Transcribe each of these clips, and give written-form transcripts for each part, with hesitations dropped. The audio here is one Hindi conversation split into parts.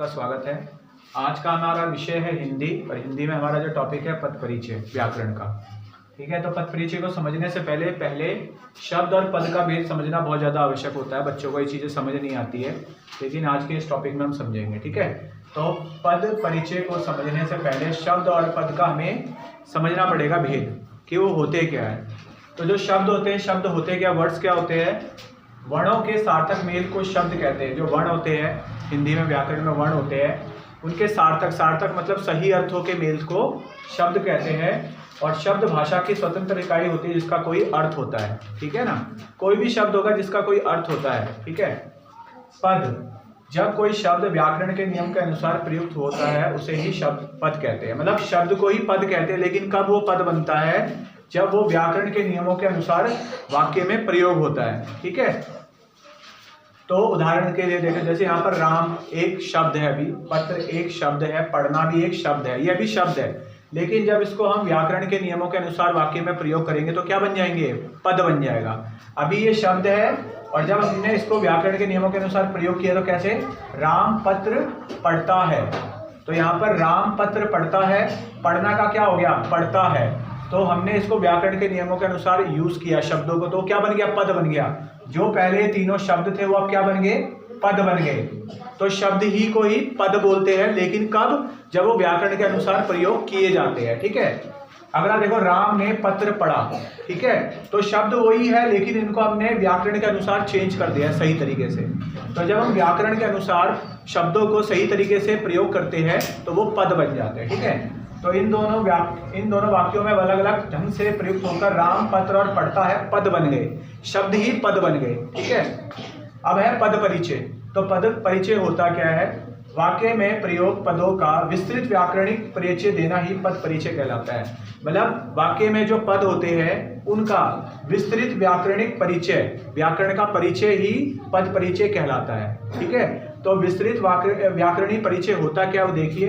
आपका स्वागत है। आज का हमारा विषय है हिंदी और हिंदी में हमारा जो टॉपिक है पद परिचय व्याकरण का। ठीक है, तो पद परिचय को समझने से पहले शब्द और पद का भेद समझना बहुत ज़्यादा आवश्यक होता है। बच्चों को ये चीज़ें समझ नहीं आती है, लेकिन आज के इस टॉपिक में हम समझेंगे। ठीक है, तो पद परिचय को समझने से पहले शब्द और पद का हमें समझना पड़ेगा भेद कि वो होते क्या है। तो जो शब्द होते क्या, वर्ड्स क्या होते हैं? वर्णों के सार्थक मेल को शब्द कहते हैं। जो वर्ण होते हैं हिंदी में व्याकरण में वर्ण होते हैं, उनके सार्थक मतलब सही अर्थों के मेल को शब्द कहते हैं। और शब्द भाषा की स्वतंत्र इकाई होती है जिसका कोई अर्थ होता है। ठीक है ना, कोई भी शब्द होगा जिसका कोई अर्थ होता है। ठीक है, पद, जब कोई शब्द व्याकरण के नियम के अनुसार प्रयुक्त होता है उसे ही शब्द पद कहते हैं। मतलब शब्द को ही पद कहते हैं, लेकिन कब वो पद बनता है? जब वो व्याकरण के नियमों के अनुसार वाक्य में प्रयोग होता है। ठीक है, तो उदाहरण के लिए देखें, जैसे यहाँ पर राम एक शब्द है, अभी पत्र एक शब्द है, पढ़ना भी एक शब्द है, यह भी शब्द है। लेकिन जब इसको हम व्याकरण के नियमों के अनुसार वाक्य में प्रयोग करेंगे तो क्या बन जाएंगे? पद बन जाएगा। अभी ये शब्द है और जब हमने इसको व्याकरण के नियमों के अनुसार प्रयोग किया तो कैसे? राम पत्र पढ़ता है। तो यहाँ पर राम पत्र पढ़ता है, पढ़ना का क्या हो गया? पढ़ता है। तो हमने इसको व्याकरण के नियमों के अनुसार यूज किया शब्दों को, तो क्या बन गया? पद बन गया। जो पहले तीनों शब्द थे वो अब क्या बन गए? पद बन गए। तो शब्द ही को ही पद बोलते हैं, लेकिन कब? जब वो व्याकरण के अनुसार प्रयोग किए जाते हैं। ठीक है, अगला देखो, राम ने पत्र पढ़ा। ठीक है, तो शब्द वही है, लेकिन इनको हमने व्याकरण के अनुसार चेंज कर दिया है सही तरीके से। तो जब हम व्याकरण के अनुसार शब्दों को सही तरीके से प्रयोग करते हैं तो वो पद बन जाते हैं। ठीक है, तो इन दोनों वाक्यों में अलग अलग ढंग से प्रयुक्त होकर राम पत्र और पढ़ता है पद बन गए, शब्द ही पद बन गए। ठीक है, अब है पद परिचय। तो पद परिचय होता क्या है? वाक्य में प्रयोग पदों का विस्तृत व्याकरणिक परिचय देना ही पद परिचय कहलाता है। मतलब वाक्य में जो पद होते हैं उनका विस्तृत व्याकरणिक परिचय, व्याकरण का परिचय ही पद परिचय कहलाता है। ठीक है, तो विस्तृत व्याकरणिक परिचय होता क्या वो देखिए।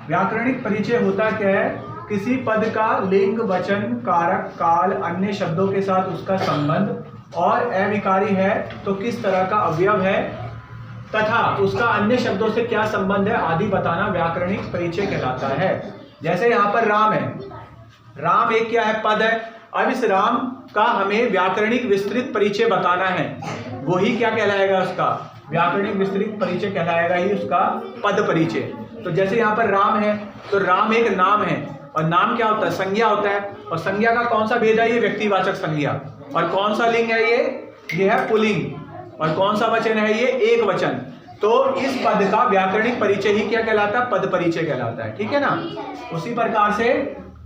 व्याकरणिक परिचय होता क्या है? किसी पद का लिंग, वचन, कारक, काल, अन्य शब्दों के साथ उसका संबंध, और अविकारी है तो किस तरह का अवयव है तथा उसका अन्य शब्दों से क्या संबंध है आदि बताना व्याकरणिक परिचय कहलाता है। जैसे यहाँ पर राम है, राम एक क्या है? पद है। अब इस राम का हमें व्याकरणिक विस्तृत परिचय बताना है, वही क्या कहलाएगा? उसका व्याकरणिक विस्तृत परिचय कहलाएगा ही उसका पद परिचय। तो जैसे यहाँ पर राम है, तो राम एक नाम है, और नाम क्या होता है? संज्ञा होता है। और संज्ञा का कौन सा भेद है? ये व्यक्तिवाचक संज्ञा। और कौन सा लिंग है? ये है पुल्लिंग। और कौन सा वचन है? ये एक वचन। तो इस पद का व्याकरणिक परिचय ही क्या कहलाता है? पद परिचय कहलाता है। ठीक है ना। उसी प्रकार से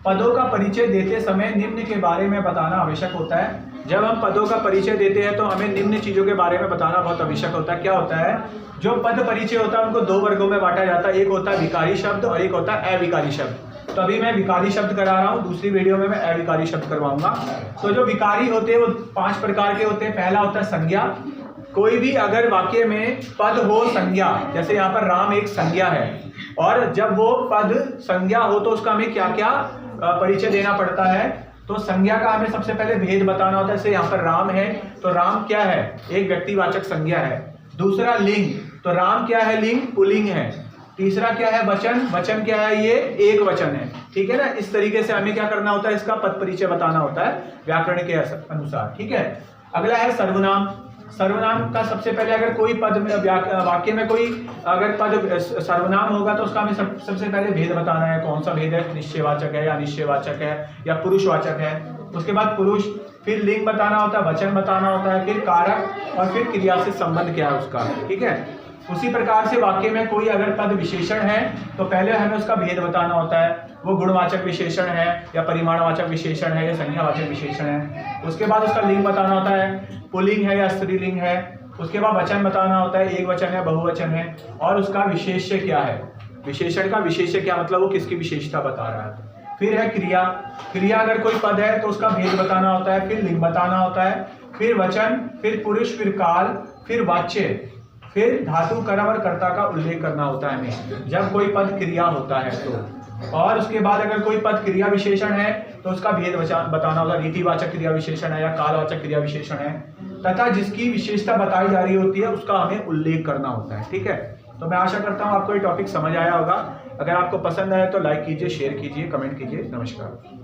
पदों का परिचय देते समय निम्न के बारे में बताना आवश्यक होता है। जब हम पदों का परिचय देते हैं तो हमें निम्न चीजों के बारे में बताना बहुत आवश्यक होता है। क्या होता है? जो पद परिचय होता है उनको दो वर्गों में बांटा जाता है, एक होता है विकारी शब्द और एक होता है अविकारी शब्द। तो अभी मैं विकारी शब्द करा रहा हूँ, दूसरी वीडियो में मैं अविकारी शब्द करवाऊंगा। तो जो विकारी होते हैं वो 5 प्रकार के होते हैं। पहला होता है संज्ञा। कोई भी अगर वाक्य में पद हो संज्ञा, जैसे यहाँ पर राम एक संज्ञा है, और जब वो पद संज्ञा हो तो उसका हमें क्या क्या परिचय देना पड़ता है? तो संज्ञा का हमें सबसे पहले भेद बताना होता है। जैसे यहाँ पर राम है, तो राम क्या है? एक व्यक्तिवाचक संज्ञा है। दूसरा लिंग, तो राम क्या है? लिंग पुल्लिंग है। तीसरा क्या है? वचन, वचन क्या है? ये एक वचन है। ठीक है ना। इस तरीके से हमें क्या करना होता है? इसका पद परिचय बताना होता है व्याकरण के अनुसार। ठीक है, अगला है सर्वनाम। सर्वनाम का सबसे पहले अगर कोई पद वाक्य में कोई अगर पद सर्वनाम होगा तो उसका हमें सबसे पहले भेद बताना है। कौन सा भेद है? निश्चयवाचक है या अनिश्चयवाचक है या पुरुषवाचक है। उसके बाद पुरुष, फिर लिंग बताना होता है, वचन बताना होता है, फिर कारक, और फिर क्रिया से संबंध क्या है उसका। ठीक है, उसी प्रकार से वाक्य में कोई अगर पद विशेषण है तो पहले हमें उसका भेद बताना होता है। वो गुणवाचक विशेषण है या परिमाणवाचक विशेषण है या संज्ञावाचक विशेषण है। उसके बाद उसका लिंग बताना होता है, पुल्लिंग है या स्त्रीलिंग है। उसके बाद वचन बताना होता है, एक वचन है, बहुवचन है, और उसका विशेष्य क्या है? विशेषण का विशेष्य क्या मतलब वो किसकी विशेषता बता रहा है। फिर है क्रिया। क्रिया अगर कोई पद है तो उसका भेद बताना होता है, फिर लिंग बताना होता है, फिर वचन, फिर पुरुष, फिर काल, फिर वाच्य, फिर धातु, कर्म और कर्ता का उल्लेख करना होता है हमें जब कोई पद क्रिया होता है तो। और उसके बाद अगर कोई पद क्रिया विशेषण है तो उसका भेद बताना होगा, रीतिवाचक क्रिया विशेषण है या कालवाचक क्रिया विशेषण है, तथा जिसकी विशेषता बताई जा रही होती है उसका हमें उल्लेख करना होता है। ठीक है, तो मैं आशा करता हूँ आपको ये टॉपिक समझ आया होगा। अगर आपको पसंद आया तो लाइक कीजिए, शेयर कीजिए, कमेंट कीजिए। नमस्कार।